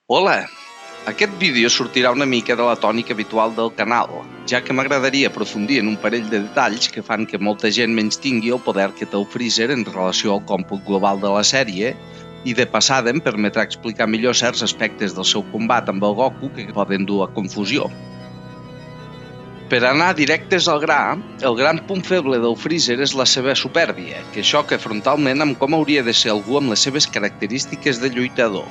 Hola! Aquest vídeo sortirà una mica de la tònica habitual del canal, ja que m'agradaria aprofundir en un parell de detalls que fan que molta gent menystingui el poder que té el Freezer en relació al còmput global de la sèrie i de passada em permetrà explicar millor certs aspectes del seu combat amb el Goku que poden dur a confusió. Per anar directes al gra, el gran punt feble del Freezer és la seva supèrbia, que xoca frontalment amb com hauria de ser algú amb les seves característiques de lluitador.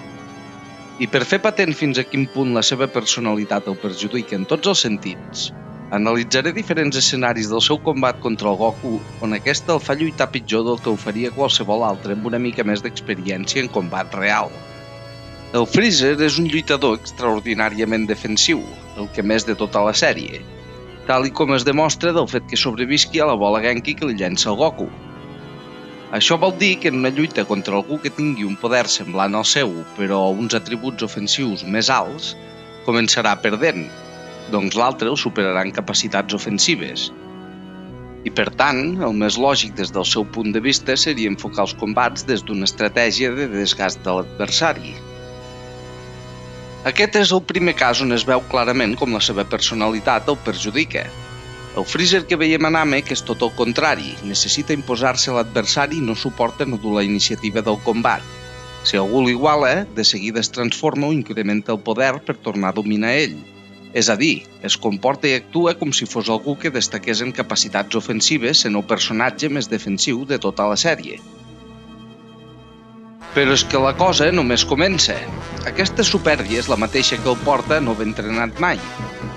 I per fer patent fins a quin punt la seva personalitat el perjudica en tots els sentits, analitzaré diferents escenaris del seu combat contra el Goku on aquesta el fa lluitar pitjor del que ho faria qualsevol altre amb una mica més d'experiència en combat real. El Freezer és un lluitador extraordinàriament defensiu, el que més de tota la sèrie, tal i com es demostra del fet que sobrevisqui a la bola Genki que li llença el Goku. Això vol dir que en una lluita contra algú que tingui un poder semblant al seu, però uns atributs ofensius més alts, començarà perdent, doncs l'altre el superarà en capacitats ofensives. I per tant, el més lògic des del seu punt de vista seria enfocar els combats des d'una estratègia de desgast de l'adversari. Aquest és el primer cas on es veu clarament com la seva personalitat el perjudica. El Freezer que veiem a Namek és tot el contrari, necessita imposar-se a l'adversari i no suporta no dur la iniciativa del combat. Si algú l'iguala, de seguida es transforma o incrementa el poder per tornar a dominar ell. És a dir, es comporta i actua com si fos algú que destaqués en capacitats ofensives sent el personatge més defensiu de tota la sèrie. Però és que la cosa només comença. Aquesta supèrbia és la mateixa que el porta a no haver entrenat mai,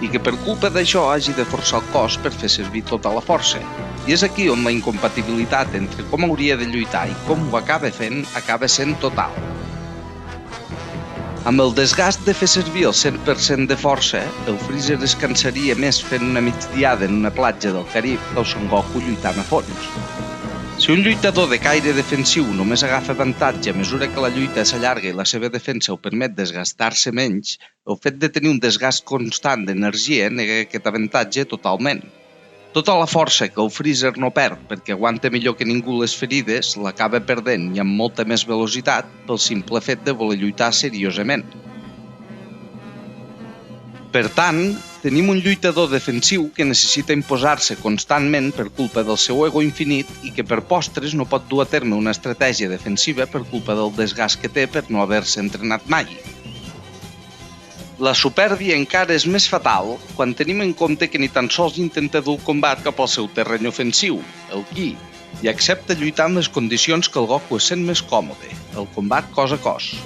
i que per culpa d'això hagi de forçar el cos per fer servir tota la força. I és aquí on la incompatibilitat entre com hauria de lluitar i com ho acaba fent acaba sent total. Amb el desgast de fer servir el 100% de força, el Freezer es cansaria més fent una migdiada en una platja del Carib que el Son Goku lluitant a fons. Si un lluitador de caire defensiu només agafa avantatge a mesura que la lluita s'allarga i la seva defensa ho permet desgastar-se menys, el fet de tenir un desgast constant d'energia nega aquest avantatge totalment. Tota la força que el Freezer no perd perquè aguanta millor que ningú les ferides l'acaba perdent i amb molta més velocitat pel simple fet de voler lluitar seriosament. Per tant, tenim un lluitador defensiu que necessita imposar-se constantment per culpa del seu ego infinit i que per postres no pot dur a terme una estratègia defensiva per culpa del desgast que té per no haver-se entrenat mai. La supèrbia encara és més fatal quan tenim en compte que ni tan sols intenta dur el combat cap al seu terreny ofensiu, el Ki, i accepta lluitar en les condicions que el Goku es sent més còmode, el combat cos a cos.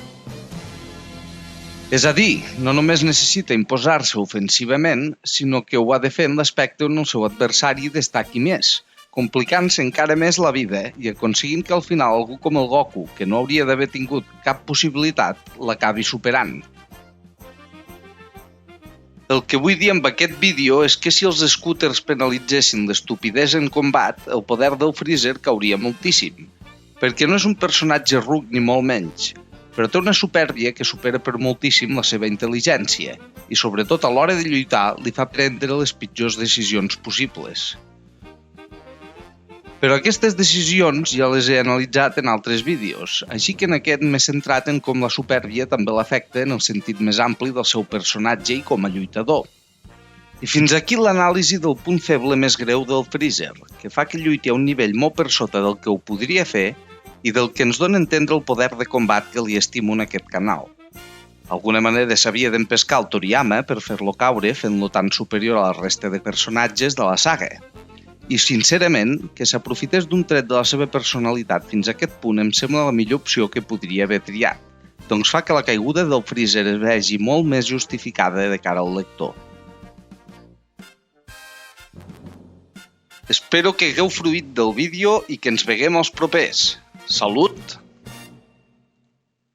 És a dir, no només necessita imposar-se ofensivament, sinó que ho ha de fer en l'aspecte on el seu adversari destaqui més, complicant-se encara més la vida i aconseguint que al final algú com el Goku, que no hauria d'haver tingut cap possibilitat, l'acabi superant. El que vull dir amb aquest vídeo és que si els scooters penalitzessin l'estupidesa en combat, el poder del Freezer cauria moltíssim, perquè no és un personatge ruc ni molt menys, però té una supèrbia que supera per moltíssim la seva intel·ligència i, sobretot a l'hora de lluitar, li fa prendre les pitjors decisions possibles. Però aquestes decisions ja les he analitzat en altres vídeos, així que en aquest m'he centrat en com la supèrbia també l'afecta en el sentit més ampli del seu personatge i com a lluitador. I fins aquí l'anàlisi del punt feble més greu del Freezer, que fa que lluiti a un nivell molt per sota del que ho podria fer i del que ens dona a entendre el poder de combat que li estimo en aquest canal. D'alguna manera s'havia d'empescar el Toriyama per fer-lo caure fent-lo tan superior a la resta de personatges de la saga. I sincerament, que s'aprofités d'un tret de la seva personalitat fins a aquest punt em sembla la millor opció que podria haver triat, doncs fa que la caiguda del Freezer es vegi molt més justificada de cara al lector. Espero que hagueu fruït del vídeo i que ens veiem als propers. Salut!